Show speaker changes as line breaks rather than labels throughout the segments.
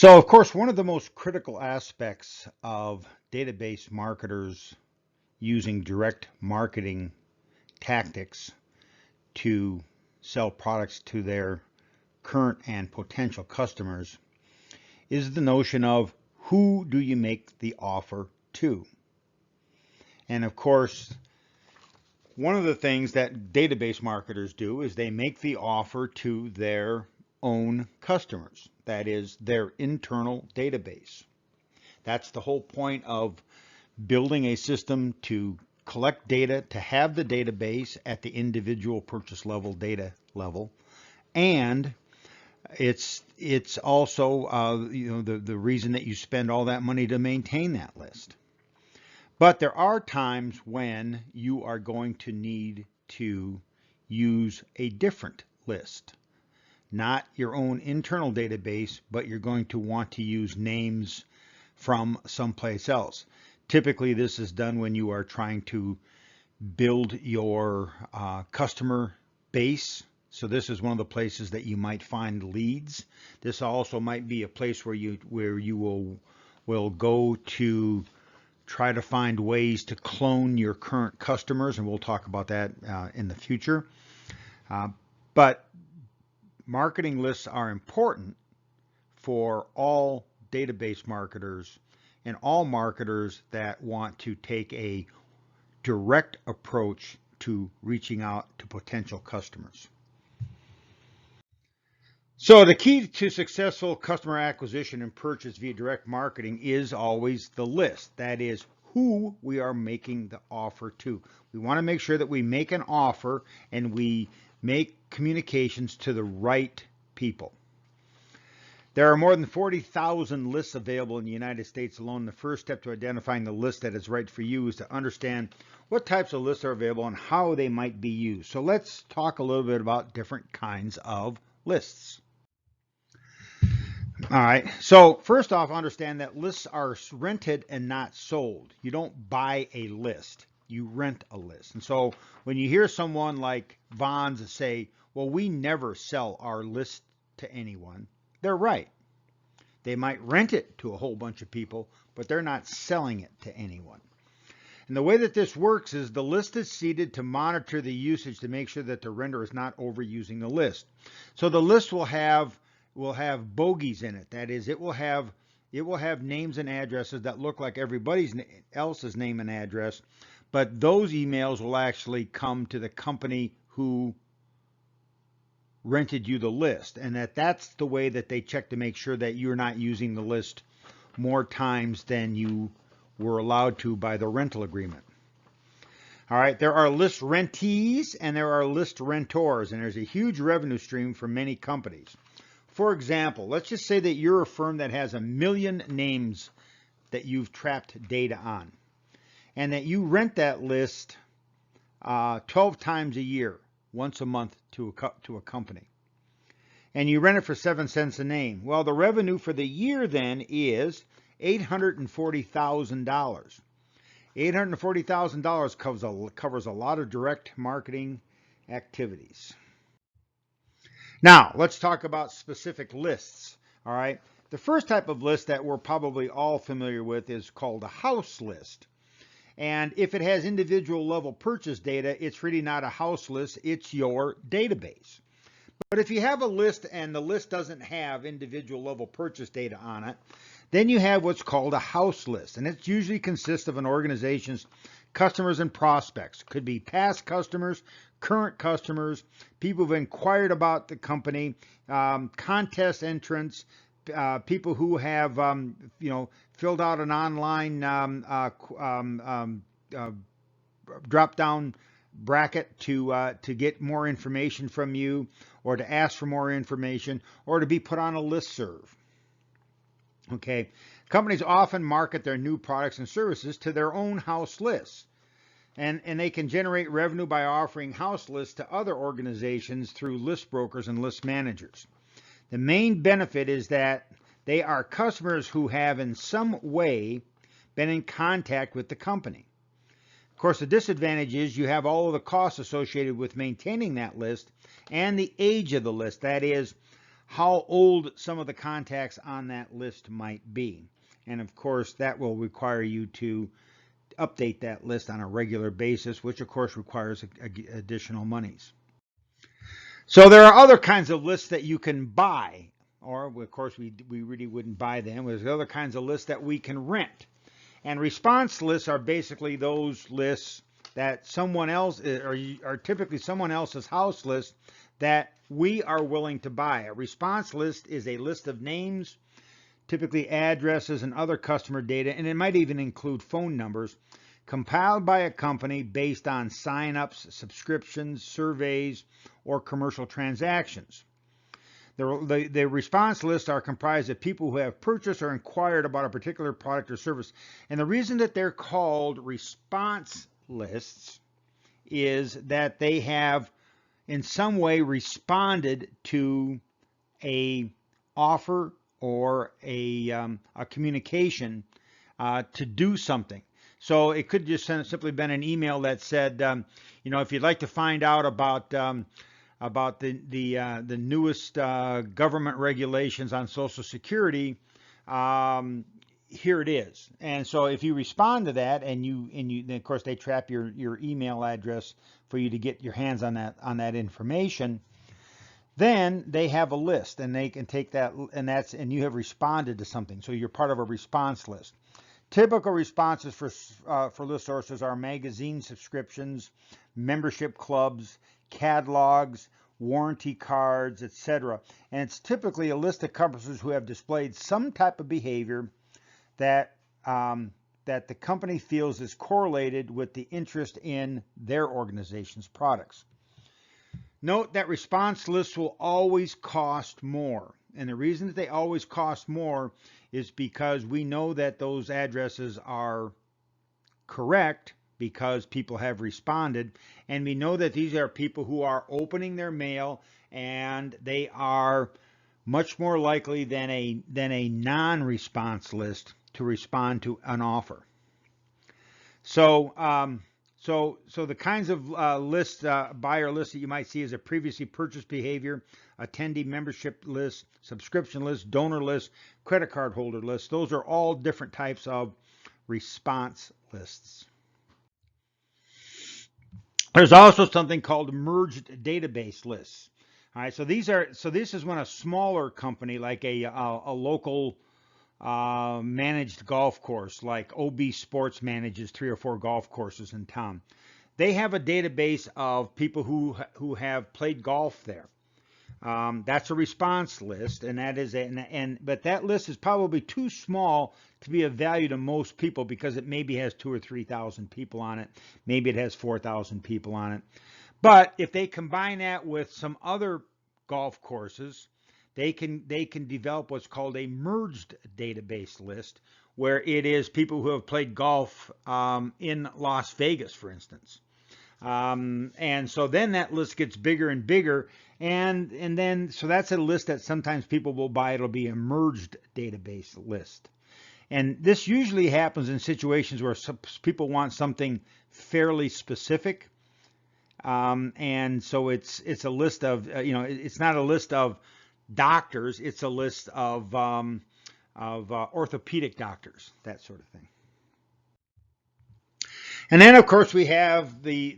So, of course, one of the most critical aspects of database marketers using direct marketing tactics to sell products to their current and potential customers is the notion of who do you make the offer to? And of course, one of the things that database marketers do is they make the offer to their own customers. That is their internal database. That's the whole point of building a system to collect data, to have the database at the individual purchase level data level, and it's also the reason that you spend all that money to maintain that list. But there are times when you are going to need to use a different list, not your own internal database, but you're going to want to use names from someplace else. Typically, this is done when you are trying to build your customer base. So this is one of the places that you might find leads. This also might be a place where you will go to try to find ways to clone your current customers, and we'll talk about that in the future. But marketing lists are important for all database marketers and all marketers that want to take a direct approach to reaching out to potential customers. So the key to successful customer acquisition and purchase via direct marketing is always the list. That is who we are making the offer to. We want to make sure that we make an offer and we make communications to the right people. There are more than 40,000 lists available in the United States alone. The first step to identifying the list that is right for you is to understand what types of lists are available and how they might be used. So let's talk a little bit about different kinds of lists. All right, so first off, understand that lists are rented and not sold. You don't buy a list, you rent a list. And so when you hear someone like Vons say, well, we never sell our list to anyone, they're right. They might rent it to a whole bunch of people, but they're not selling it to anyone. And the way that this works is the list is seeded to monitor the usage to make sure that the renter is not overusing the list. So the list will have bogeys in it. That is, it will have names and addresses that look like everybody else's name and address, but those emails will actually come to the company who rented you the list, and that's the way that they check to make sure that you're not using the list more times than you were allowed to by the rental agreement. All right, there are list rentees and there are list rentors, and there's a huge revenue stream for many companies. For example, let's just say that you're a firm that has 1 million names that you've trapped data on, and that you rent that list 12 times a year, once a month to a company. And you rent it for 7 cents a name. Well, the revenue for the year then is $840,000. $840,000 covers a lot of direct marketing activities. Now, let's talk about specific lists. All right. The first type of list that we're probably all familiar with is called a house list. And if it has individual level purchase data, it's really not a house list, it's your database. But if you have a list and the list doesn't have individual level purchase data on it, then you have what's called a house list. And it usually consists of an organization's customers and prospects. Could be past customers, current customers, people who've inquired about the company, contest entrants, people who have filled out an online drop-down bracket to get more information from you, or to ask for more information, or to be put on a listserv. Okay, companies often market their new products and services to their own house lists, and they can generate revenue by offering house lists to other organizations through list brokers and list managers. The main benefit is that they are customers who have in some way been in contact with the company. Of course, the disadvantage is you have all of the costs associated with maintaining that list and the age of the list. That is, how old some of the contacts on that list might be. And of course, that will require you to update that list on a regular basis, which of course requires additional monies. So there are other kinds of lists that you can buy, or of course we really wouldn't buy them. There's other kinds of lists that we can rent. And response lists are basically those lists that someone else are typically someone else's house list that we are willing to buy. A response list is a list of names, typically addresses and other customer data, and it might even include phone numbers, compiled by a company based on sign-ups, subscriptions, surveys, or commercial transactions. The response lists are comprised of people who have purchased or inquired about a particular product or service. And the reason that they're called response lists is that they have in some way responded to a offer or a communication to do something. So it could just simply been an email that said, if you'd like to find out about the newest government regulations on Social Security, here it is. And so if you respond to that, and of course they trap your email address for you to get your hands on that information, then they have a list, and they can take that, and you have responded to something. So you're part of a response list. Typical responses for list sources are magazine subscriptions, membership clubs, catalogs, warranty cards, etc. And it's typically a list of customers who have displayed some type of behavior that the company feels is correlated with the interest in their organization's products. Note that response lists will always cost more. And the reason that they always cost more is because we know that those addresses are correct because people have responded. And we know that these are people who are opening their mail, and they are much more likely than a non-response list to respond to an offer. So the kinds of buyer lists that you might see is a previously purchased behavior, attendee membership list, subscription list, donor list, credit card holder list. Those are all different types of response lists. There's also something called merged database lists. All right, so this is when a smaller company like a local managed golf course, like OB Sports manages 3 or 4 golf courses in town. They have a database of people who have played golf there. That's a response list, and but that list is probably too small to be of value to most people because it maybe has 2,000 or 3,000 people on it. Maybe it has 4,000 people on it. But if they combine that with some other golf courses, they can develop what's called a merged database list, where it is people who have played golf in Las Vegas, for instance. And so then that list gets bigger and bigger, and then so that's a list that sometimes people will buy. It'll be a merged database list. And this usually happens in situations where people want something fairly specific. And so it's a list of, it's not a list of doctors, it's a list of orthopedic doctors, that sort of thing. And then of course we have the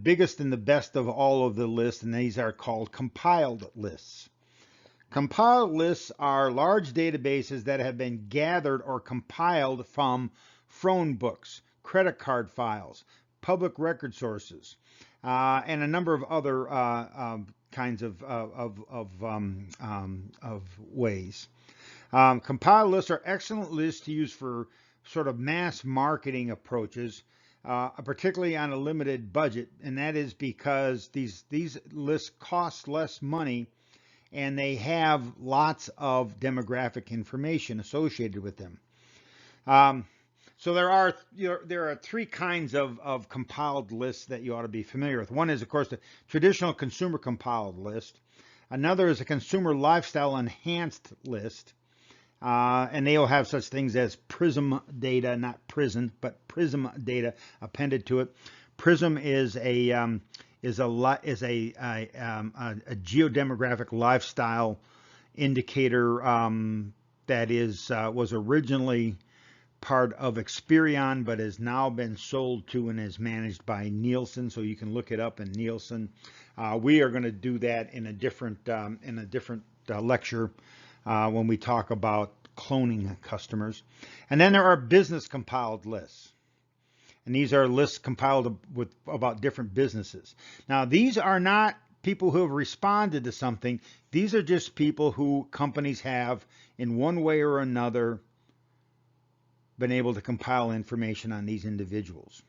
biggest and the best of all of the lists, and these are called compiled lists. Compiled lists are large databases that have been gathered or compiled from phone books, credit card files, public record sources, and a number of other kinds of ways. Compiled lists are excellent lists to use for sort of mass marketing approaches, particularly on a limited budget, and that is because these lists cost less money and they have lots of demographic information associated with them. So there are 3 kinds of compiled lists that you ought to be familiar with. One is, of course, the traditional consumer compiled list. Another is a consumer lifestyle enhanced list. And they'll have such things as PRISM data, not PRISM, but PRISM data appended to it. PRISM is is a geodemographic lifestyle indicator that was originally part of Experian, but has now been sold to and is managed by Nielsen. So you can look it up in Nielsen. We are going to do that in a different lecture when we talk about cloning customers. And then there are business compiled lists. And these are lists compiled with about different businesses. Now, these are not people who have responded to something. These are just people who companies have, in one way or another, been able to compile information on these individuals.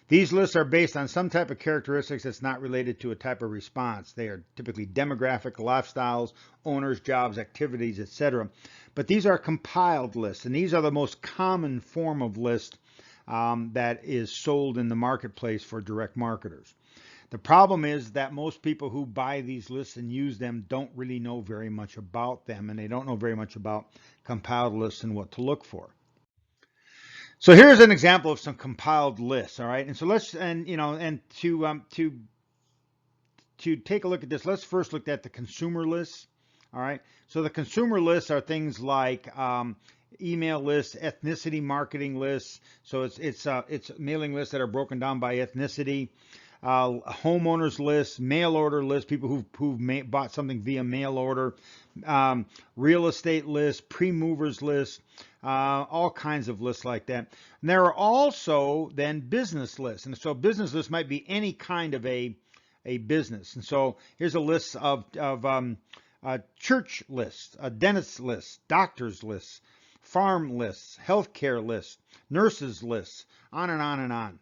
These lists are based on some type of characteristics that's not related to a type of response. They are typically demographic, lifestyles, owners, jobs, activities, etc. But these are compiled lists, and these are the most common form of list that is sold in the marketplace for direct marketers. The problem is that most people who buy these lists and use them don't really know very much about them, and they don't know very much about compiled lists and what to look for. So here's an example of some compiled lists, all right? And so let's, and you know, and to take a look at this, let's first look at the consumer lists, all right? So the consumer lists are things like email lists, ethnicity marketing lists. So it's mailing lists that are broken down by ethnicity, homeowners lists, mail order lists, people who've bought something via mail order, real estate lists, pre-movers lists, all kinds of lists like that. And there are also then business lists. And so business lists might be any kind of a business. And so here's a list of church lists, dentist lists, doctors lists, farm lists, healthcare lists, nurses lists, on and on and on.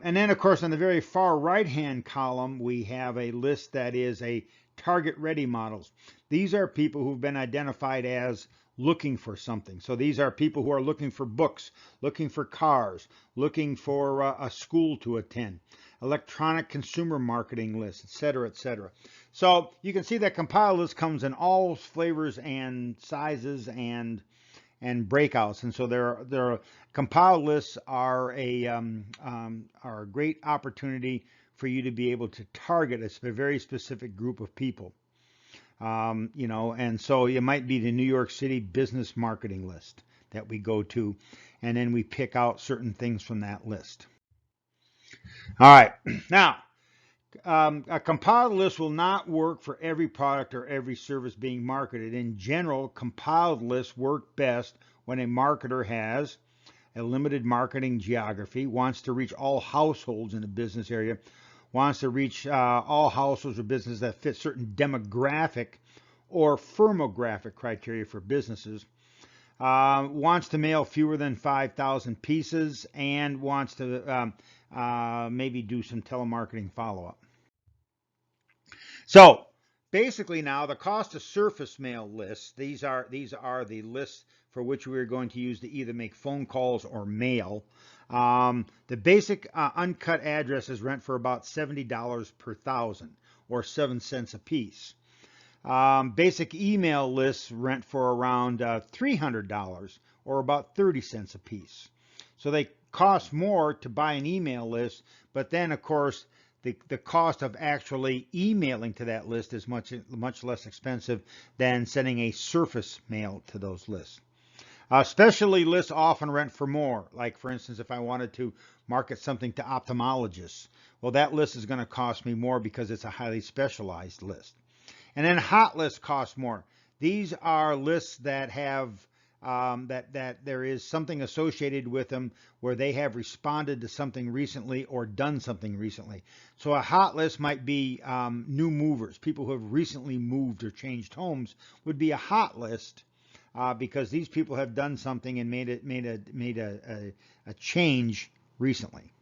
And then, of course, on the very far right-hand column, we have a list that is a target-ready models. These are people who've been identified as looking for something. So these are people who are looking for books, looking for cars, looking for a school to attend, electronic consumer marketing lists, etc., etc. So you can see that compiled list comes in all flavors and sizes and breakouts, and so there compiled lists are a great opportunity for you to be able to target a very specific group of people. You know, and so it might be the New York City business marketing list that we go to, and then we pick out certain things from that list. All right, now a compiled list will not work for every product or every service being marketed. In general, compiled lists work best when a marketer has a limited marketing geography, wants to reach all households in a business area, wants to reach all households or businesses that fit certain demographic or firmographic criteria for businesses, wants to mail fewer than 5,000 pieces, and wants to maybe do some telemarketing follow-up. So basically now the cost of surface mail lists, these are the lists for which we are going to use to either make phone calls or mail. The basic uncut addresses rent for about $70 per thousand, or 7 cents a piece. Basic email lists rent for around $300, or about 30 cents a piece. So they cost more to buy an email list, but then of course the cost of actually emailing to that list is much less expensive than sending a surface mail to those lists. Specialty lists often rent for more. Like for instance, if I wanted to market something to ophthalmologists, well, that list is going to cost me more because it's a highly specialized list. And then hot lists cost more. These are lists that have that there is something associated with them where they have responded to something recently or done something recently. So a hot list might be new movers, people who have recently moved or changed homes would be a hot list because these people have done something and made a change recently.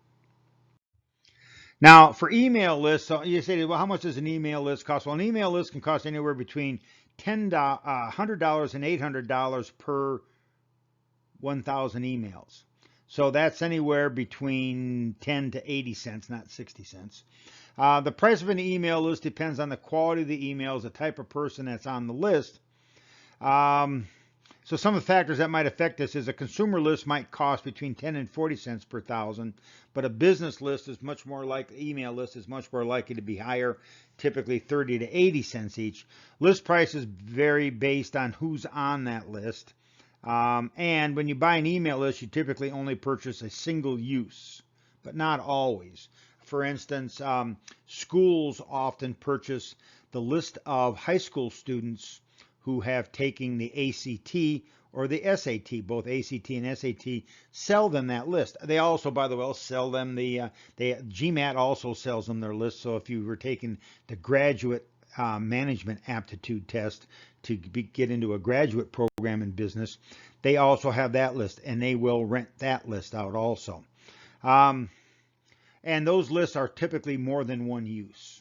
Now, for email lists, so you say, well, how much does an email list cost? Well, an email list can cost anywhere between $100 and $800 per 1,000 emails. So that's anywhere between 10 to 80 cents, not 60 cents. The price of an email list depends on the quality of the emails, the type of person that's on the list. So some of the factors that might affect this is a consumer list might cost between 10 and 40 cents per thousand, but a business list is much more likely, email list is much more likely to be higher, typically 30 to 80 cents each. List prices vary based on who's on that list. And when you buy an email list, you typically only purchase a single use, but not always. For instance, schools often purchase the list of high school students who have taken the ACT or the SAT. Both ACT and SAT sell them that list. They also, by the way, sell them GMAT also sells them their list. So if you were taking the graduate management aptitude test to get into a graduate program in business, they also have that list, and they will rent that list out also. And those lists are typically more than one use.